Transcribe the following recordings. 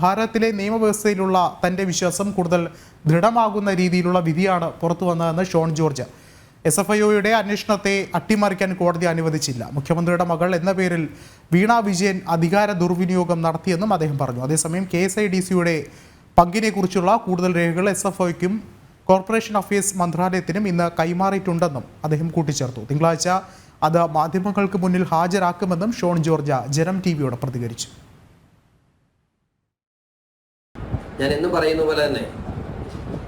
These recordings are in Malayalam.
ഭാരതത്തിലെ നിയമവ്യവസ്ഥയിലുള്ള തന്റെ വിശ്വാസം കൂടുതൽ ദൃഢമാകുന്ന രീതിയിലുള്ള വിധിയാണ് പുറത്തു വന്നതെന്ന് ഷോൺ ജോർജ്. SFIOയുടെ അന്വേഷണത്തെ അട്ടിമറിക്കാൻ കോടതി അനുവദിച്ചില്ല. മുഖ്യമന്ത്രിയുടെ മകൾ എന്ന പേരിൽ വീണ വിജയൻ അധികാര ദുർവിനിയോഗം നടത്തിയെന്നും അദ്ദേഹം പറഞ്ഞു. അതേസമയം KSIDCയുടെ പങ്കിനെക്കുറിച്ചുള്ള കൂടുതൽ രേഖകൾ SFIOയ്ക്കും കോർപ്പറേഷൻ അഫയേഴ്സ് മന്ത്രാലയത്തിനും ഇന്ന് കൈമാറിയിട്ടുണ്ടെന്നും അദ്ദേഹം കൂട്ടിച്ചേർത്തു. തിങ്കളാഴ്ച അത് മാധ്യമങ്ങൾക്ക് മുന്നിൽ ഹാജരാക്കുമെന്നും ഷോൺ ജോർജ് ജനം TVയോട് പ്രതികരിച്ചു. ഞാൻ എന്ന് പറയുന്ന പോലെ തന്നെ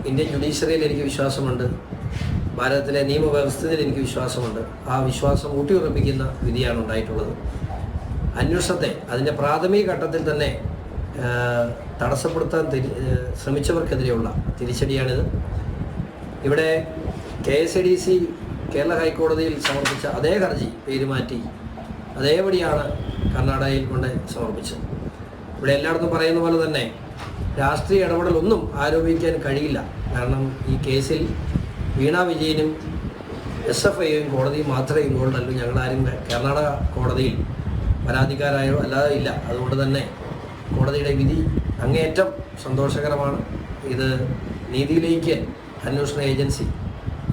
ഇന്ത്യൻ ജുഡീഷ്യറിയിൽ എനിക്ക് വിശ്വാസമുണ്ട്, ഭാരതത്തിലെ നിയമവ്യവസ്ഥയിൽ എനിക്ക് വിശ്വാസമുണ്ട്. ആ വിശ്വാസം ഊട്ടിയുറപ്പിക്കുന്ന വിധിയാണ് ഉണ്ടായിട്ടുള്ളത്. അന്വേഷണത്തെ അതിൻ്റെ പ്രാഥമിക ഘട്ടത്തിൽ തന്നെ തടസ്സപ്പെടുത്താൻ ശ്രമിച്ചവർക്കെതിരെയുള്ള തിരിച്ചടിയാണിത്. ഇവിടെ KSIDC കേരള ഹൈക്കോടതിയിൽ സമർപ്പിച്ച അതേ ഹർജി പേരുമാറ്റി അതേപടിയാണ് കർണാടകയിൽ കൊണ്ട് സമർപ്പിച്ചത്. ഇവിടെ എല്ലായിടത്തും പറയുന്ന പോലെ തന്നെ രാഷ്ട്രീയ ഇടപെടലൊന്നും ആരോപിക്കാൻ കഴിയില്ല. കാരണം ഈ കേസിൽ വീണ വിജയനും SFIOയും കോടതിയും മാത്രമേ ഇൻവോൾവ് അല്ലൂ. ഞങ്ങളാരും കർണാടക കോടതിയിൽ പരാതിക്കാരായോ അല്ലാതെ ഇല്ല. അതുകൊണ്ട് തന്നെ കോടതിയുടെ വിധി അങ്ങേയറ്റം സന്തോഷകരമാണ്. ഇത് നീതിയിലേക്ക് അന്വേഷണ ഏജൻസി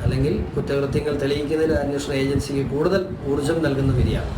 അല്ലെങ്കിൽ കുറ്റകൃത്യങ്ങൾ തെളിയിക്കുന്നതിൽ അന്വേഷണ ഏജൻസിക്ക് കൂടുതൽ ഊർജം നൽകുന്ന വിധിയാണ്.